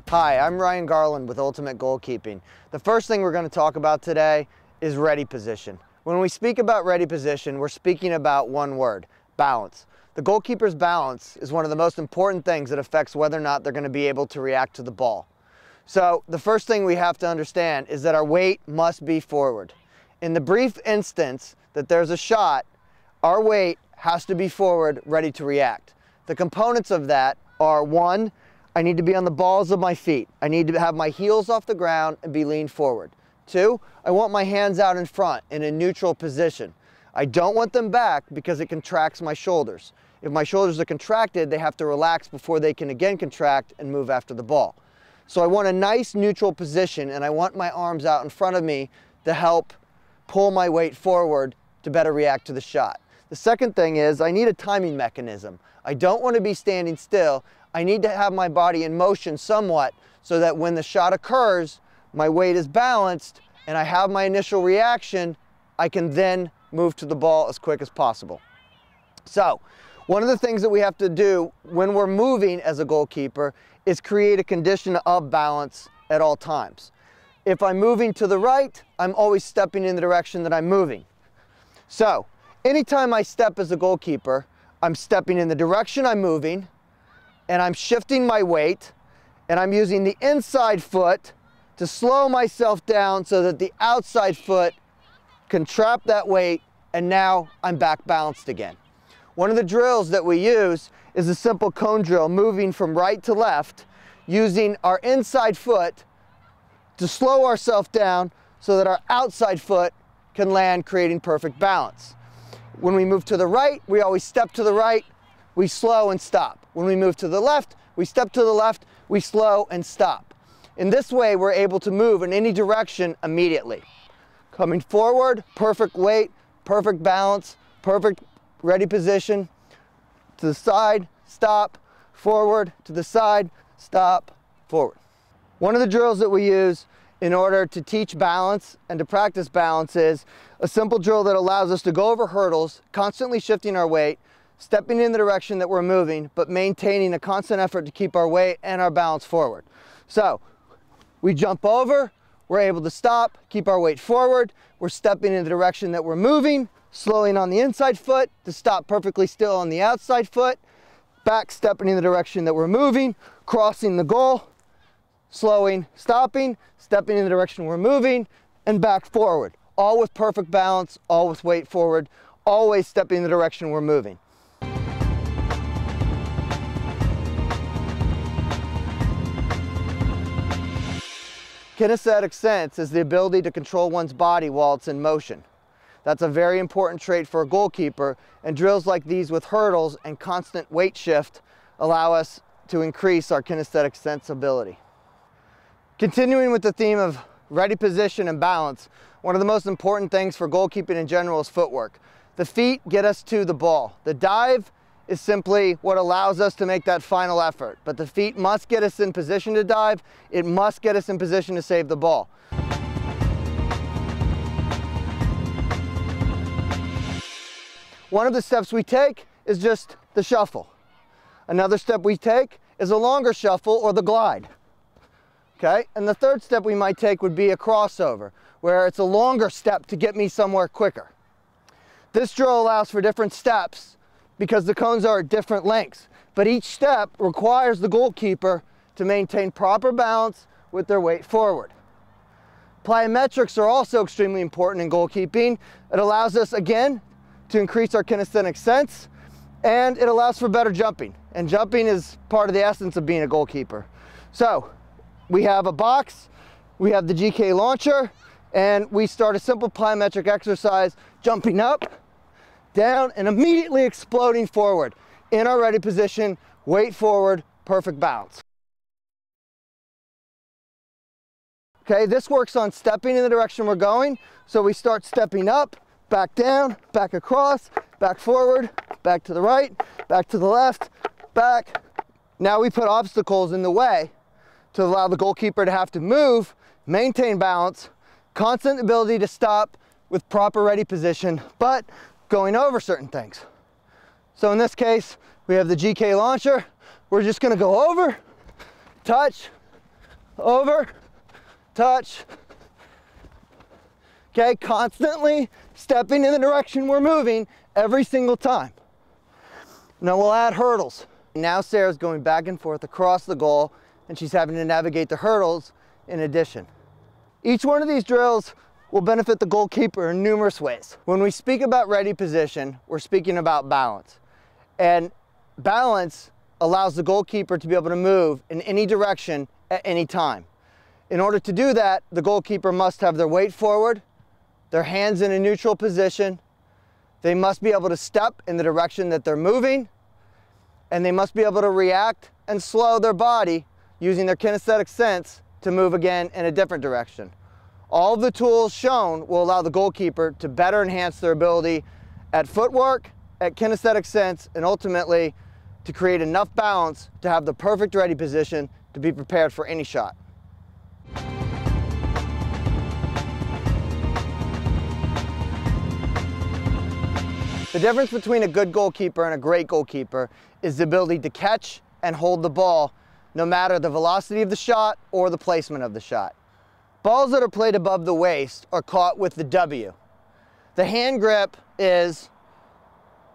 Hi, I'm Garland with Ultimate Goalkeeping. The first thing we're going to talk about today is ready position. When we speak about ready position, we're speaking about one word: balance. The goalkeeper's balance is one of the most important things that affects whether or not they're going to be able to react to the ball. So the first thing we have to understand is that our weight must be forward. In the brief instance that there's a shot, our weight has to be forward, ready to react. The components of that are: one, I need to be on the balls of my feet. I need to have my heels off the ground and be leaned forward. Two, I want my hands out in front in a neutral position. I don't want them back because it contracts my shoulders. If my shoulders are contracted, they have to relax before they can again contract and move after the ball. So I want a nice neutral position, and I want my arms out in front of me to help pull my weight forward to better react to the shot. The second thing is I need a timing mechanism. I don't want to be standing still. I need to have my body in motion somewhat so that when the shot occurs, my weight is balanced and I have my initial reaction. I can then move to the ball as quick as possible. So, one of the things that we have to do when we're moving as a goalkeeper is create a condition of balance at all times. If I'm moving to the right, I'm always stepping in the direction that I'm moving. So, anytime I step as a goalkeeper, I'm stepping in the direction I'm moving, and I'm shifting my weight, and I'm using the inside foot to slow myself down so that the outside foot can trap that weight, and now I'm back balanced again. One of the drills that we use is a simple cone drill, moving from right to left, using our inside foot to slow ourselves down so that our outside foot can land, creating perfect balance. When we move to the right, we always step to the right, we slow and stop. When we move to the left, we step to the left, we slow and stop. In this way, we're able to move in any direction immediately. Coming forward, perfect weight, perfect balance, perfect ready position. To the side, stop, forward, to the side, stop, forward. One of the drills that we use in order to teach balance and to practice balance is a simple drill that allows us to go over hurdles, constantly shifting our weight, stepping in the direction that we're moving, but maintaining a constant effort to keep our weight and our balance forward. So we jump over, we're able to stop, keep our weight forward, we're stepping in the direction that we're moving, slowing on the inside foot to stop perfectly still on the outside foot, back stepping in the direction that we're moving, crossing the goal, slowing, stopping, stepping in the direction we're moving, and back forward. All with perfect balance, all with weight forward, always stepping in the direction we're moving. Kinesthetic sense is the ability to control one's body while it's in motion. That's a very important trait for a goalkeeper, and drills like these with hurdles and constant weight shift allow us to increase our kinesthetic sense ability. Continuing with the theme of ready position and balance, one of the most important things for goalkeeping in general is footwork. The feet get us to the ball. The dive is simply what allows us to make that final effort, but the feet must get us in position to dive. It must get us in position to save the ball. One of the steps we take is just the shuffle. Another step we take is a longer shuffle or the glide. Okay, and the third step we might take would be a crossover, where it's a longer step to get me somewhere quicker. This drill allows for different steps because the cones are at different lengths, but each step requires the goalkeeper to maintain proper balance with their weight forward. Plyometrics are also extremely important in goalkeeping. It allows us, again, to increase our kinesthetic sense, and it allows for better jumping. And jumping is part of the essence of being a goalkeeper. So, we have a box, we have the GK launcher, and we start a simple plyometric exercise, jumping up, down, and immediately exploding forward. In our ready position, weight forward, perfect balance. Okay, this works on stepping in the direction we're going. So we start stepping up, back down, back across, back forward, back to the right, back to the left, back. Now we put obstacles in the way to allow the goalkeeper to have to move, maintain balance, constant ability to stop with proper ready position, but going over certain things. So in this case, we have the GK launcher. We're just gonna go over, touch, over, touch. Okay, constantly stepping in the direction we're moving every single time. Now we'll add hurdles. Now Sarah's going back and forth across the goal, and she's having to navigate the hurdles in addition. Each one of these drills will benefit the goalkeeper in numerous ways. When we speak about ready position, we're speaking about balance. And balance allows the goalkeeper to be able to move in any direction at any time. In order to do that, the goalkeeper must have their weight forward, their hands in a neutral position, they must be able to step in the direction that they're moving, and they must be able to react and slow their body using their kinesthetic sense to move again in a different direction. All of the tools shown will allow the goalkeeper to better enhance their ability at footwork, at kinesthetic sense, and ultimately to create enough balance to have the perfect ready position to be prepared for any shot. The difference between a good goalkeeper and a great goalkeeper is the ability to catch and hold the ball, no matter the velocity of the shot or the placement of the shot. Balls that are played above the waist are caught with the W. The hand grip is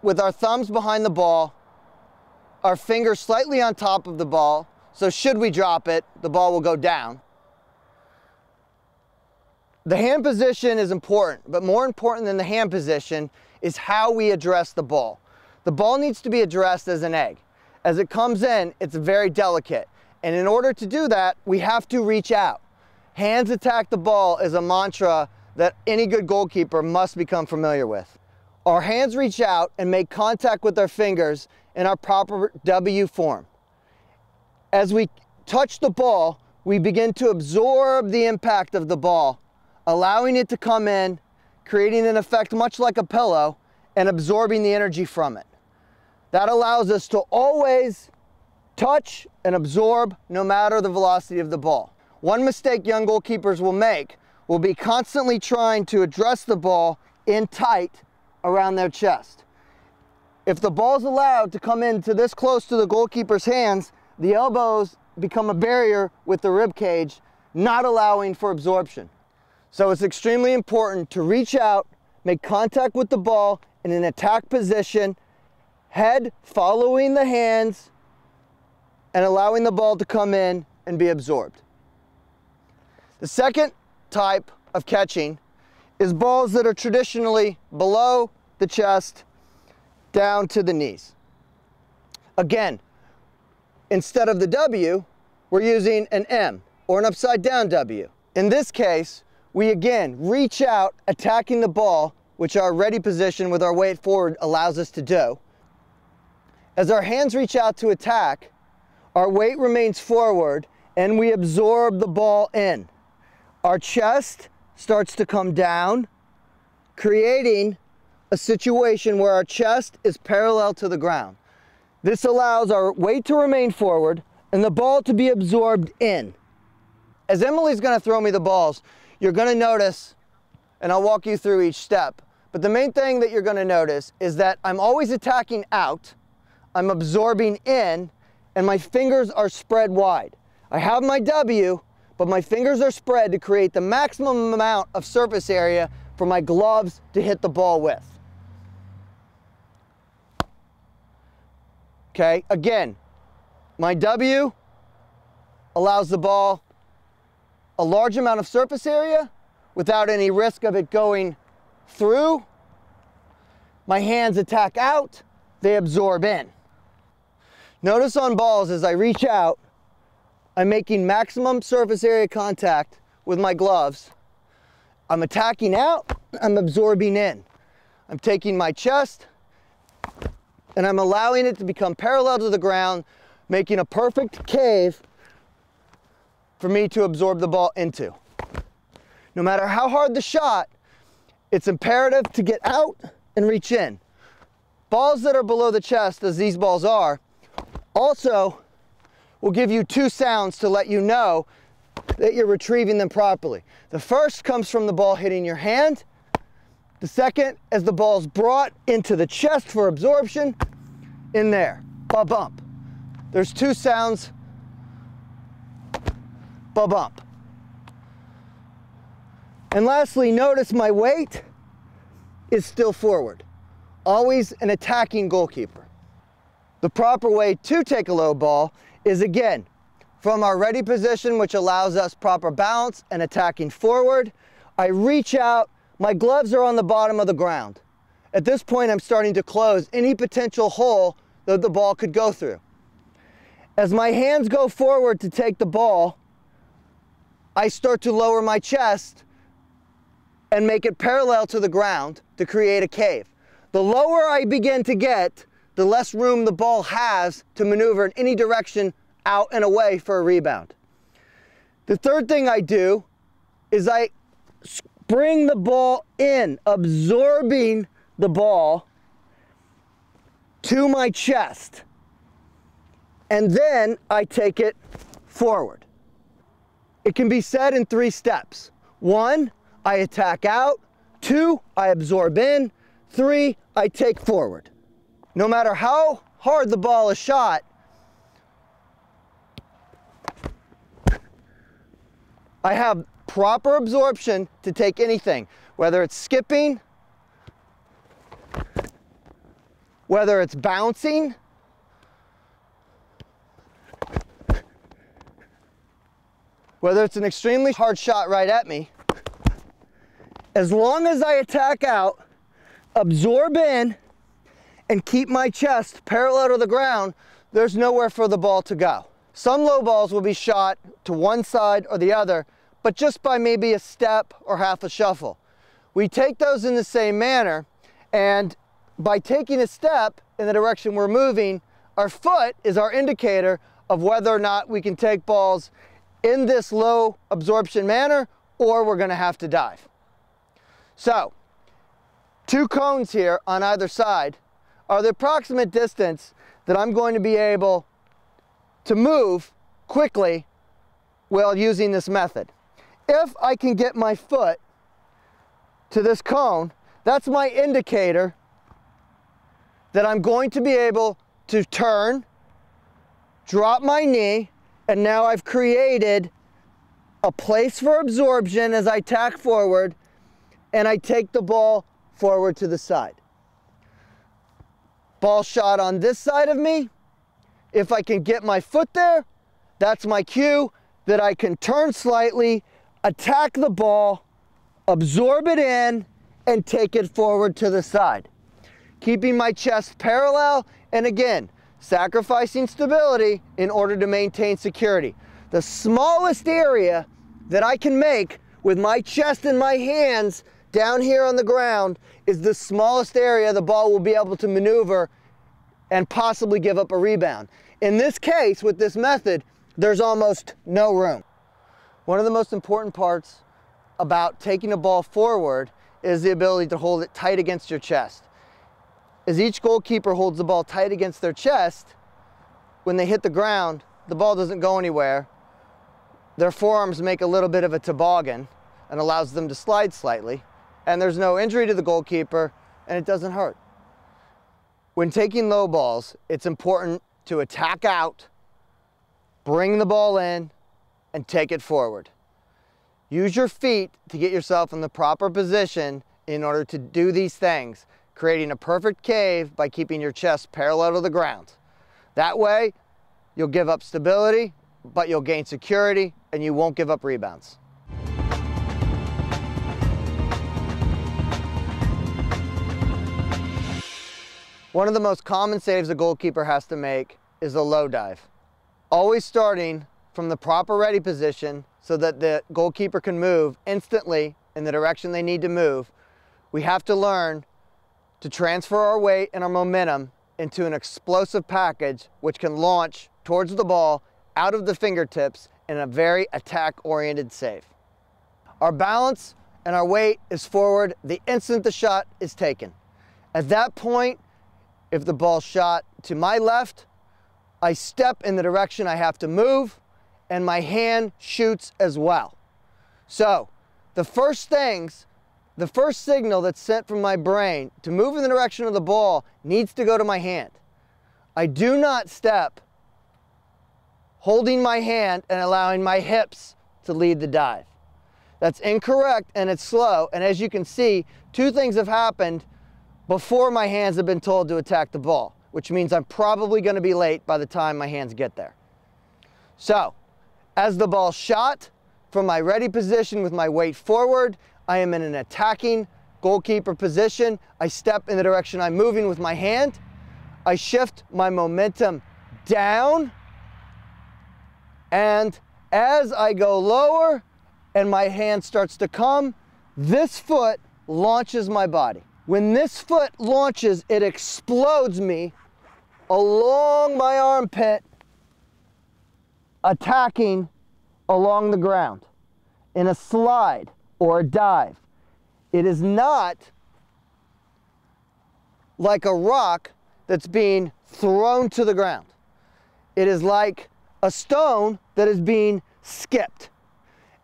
with our thumbs behind the ball, our fingers slightly on top of the ball, so should we drop it, the ball will go down. The hand position is important, but more important than the hand position is how we address the ball. The ball needs to be addressed as an egg. As it comes in, it's very delicate. And in order to do that, we have to reach out. Hands attack the ball is a mantra that any good goalkeeper must become familiar with. Our hands reach out and make contact with our fingers in our proper W form. As we touch the ball, we begin to absorb the impact of the ball, allowing it to come in, creating an effect much like a pillow, and absorbing the energy from it. That allows us to always touch and absorb no matter the velocity of the ball. One mistake young goalkeepers will make will be constantly trying to address the ball in tight around their chest. If the ball's allowed to come in to this close to the goalkeeper's hands, the elbows become a barrier with the rib cage, not allowing for absorption. So it's extremely important to reach out, make contact with the ball in an attack position, head following the hands, and allowing the ball to come in and be absorbed. The second type of catching is balls that are traditionally below the chest, down to the knees. Again, instead of the W, we're using an M or an upside down W. In this case, we again reach out, attacking the ball, which our ready position with our weight forward allows us to do. As our hands reach out to attack, our weight remains forward and we absorb the ball in. Our chest starts to come down, creating a situation where our chest is parallel to the ground. This allows our weight to remain forward and the ball to be absorbed in. As Emily's going to throw me the balls, you're going to notice, and I'll walk you through each step, but the main thing that you're going to notice is that I'm always attacking out, I'm absorbing in, and my fingers are spread wide. I have my W, but my fingers are spread to create the maximum amount of surface area for my gloves to hit the ball with. Okay, again, my W allows the ball a large amount of surface area without any risk of it going through. My hands attack out, they absorb in. Notice on balls as I reach out, I'm making maximum surface area contact with my gloves. I'm attacking out, I'm absorbing in. I'm taking my chest and I'm allowing it to become parallel to the ground, making a perfect cave for me to absorb the ball into. No matter how hard the shot, it's imperative to get out and reach in. Balls that are below the chest, as these balls are, also will give you two sounds to let you know that you're retrieving them properly. The first comes from the ball hitting your hand. The second, as the ball's brought into the chest for absorption, in there, ba bump. There's two sounds ba-bump. And lastly, notice my weight is still forward. Always an attacking goalkeeper. The proper way to take a low ball is, again, from our ready position, which allows us proper balance and attacking forward. I reach out, my gloves are on the bottom of the ground. At this point, I'm starting to close any potential hole that the ball could go through. As my hands go forward to take the ball, I start to lower my chest and make it parallel to the ground to create a cave. The lower I begin to get, the less room the ball has to maneuver in any direction out and away for a rebound. The third thing I do is I bring the ball in, absorbing the ball to my chest, and then I take it forward. It can be said in 3 steps. 1, I attack out. 2, I absorb in. 3, I take forward. No matter how hard the ball is shot, I have proper absorption to take anything, whether it's skipping, whether it's bouncing, whether it's an extremely hard shot right at me. As long as I attack out, absorb in, and keep my chest parallel to the ground, there's nowhere for the ball to go. Some low balls will be shot to one side or the other, but just by maybe a step or half a shuffle. We take those in the same manner, and by taking a step in the direction we're moving, our foot is our indicator of whether or not we can take balls in this low absorption manner, or we're gonna have to dive. So, 2 cones here on either side are the approximate distance that I'm going to be able to move quickly while using this method. If I can get my foot to this cone, that's my indicator that I'm going to be able to turn, drop my knee, and now I've created a place for absorption as I tack forward, and I take the ball forward to the side. Ball shot on this side of me. If I can get my foot there, that's my cue that I can turn slightly, attack the ball, absorb it in, and take it forward to the side. Keeping my chest parallel, and again, sacrificing stability in order to maintain security. The smallest area that I can make with my chest and my hands down here on the ground is the smallest area the ball will be able to maneuver and possibly give up a rebound. In this case, with this method, there's almost no room. One of the most important parts about taking a ball forward is the ability to hold it tight against your chest. As each goalkeeper holds the ball tight against their chest, when they hit the ground, the ball doesn't go anywhere. Their forearms make a little bit of a toboggan and allows them to slide slightly, and there's no injury to the goalkeeper, and it doesn't hurt. When taking low balls, it's important to attack out, bring the ball in, and take it forward. Use your feet to get yourself in the proper position in order to do these things, creating a perfect cave by keeping your chest parallel to the ground. That way, you'll give up stability, but you'll gain security, and you won't give up rebounds. One of the most common saves a goalkeeper has to make is a low dive. Always starting from the proper ready position so that the goalkeeper can move instantly in the direction they need to move. We have to learn to transfer our weight and our momentum into an explosive package which can launch towards the ball out of the fingertips in a very attack-oriented save. Our balance and our weight is forward the instant the shot is taken. At that point, if the ball's shot to my left, I step in the direction I have to move, and my hand shoots as well. So, the first signal that's sent from my brain to move in the direction of the ball needs to go to my hand. I do not step holding my hand and allowing my hips to lead the dive. That's incorrect and it's slow. And as you can see, two things have happened before my hands have been told to attack the ball, which means I'm probably going to be late by the time my hands get there. So, as the ball's shot from my ready position with my weight forward, I am in an attacking goalkeeper position. I step in the direction I'm moving with my hand. I shift my momentum down, and as I go lower and my hand starts to come, this foot launches my body. When this foot launches, it explodes me along my armpit, attacking along the ground in a slide or a dive. It is not like a rock that's being thrown to the ground. It is like a stone that is being skipped.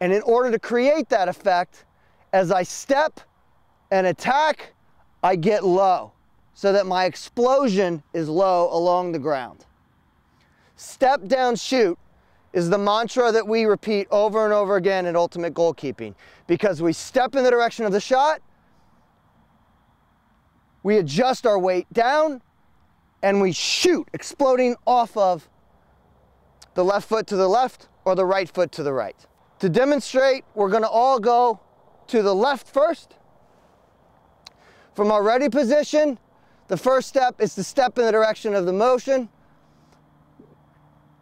And in order to create that effect, as I step and attack, I get low so that my explosion is low along the ground. Step down, shoot is the mantra that we repeat over and over again in ultimate goalkeeping, because we step in the direction of the shot, we adjust our weight down, and we shoot, exploding off of the left foot to the left or the right foot to the right. To demonstrate, we're going to all go to the left first. From our ready position, the first step is to step in the direction of the motion.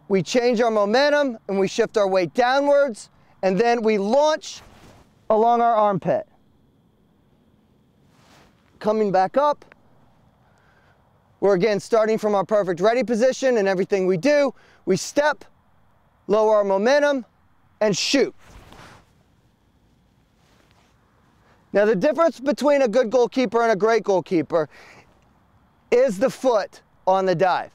We change our momentum and we shift our weight downwards, and then we launch along our armpit. Coming back up, we're again starting from our perfect ready position, and everything we do, we step, lower our momentum, and shoot. Now the difference between a good goalkeeper and a great goalkeeper is the foot on the dive.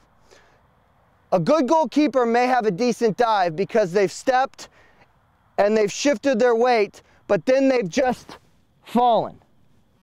A good goalkeeper may have a decent dive because they've stepped and they've shifted their weight, but then they've just fallen.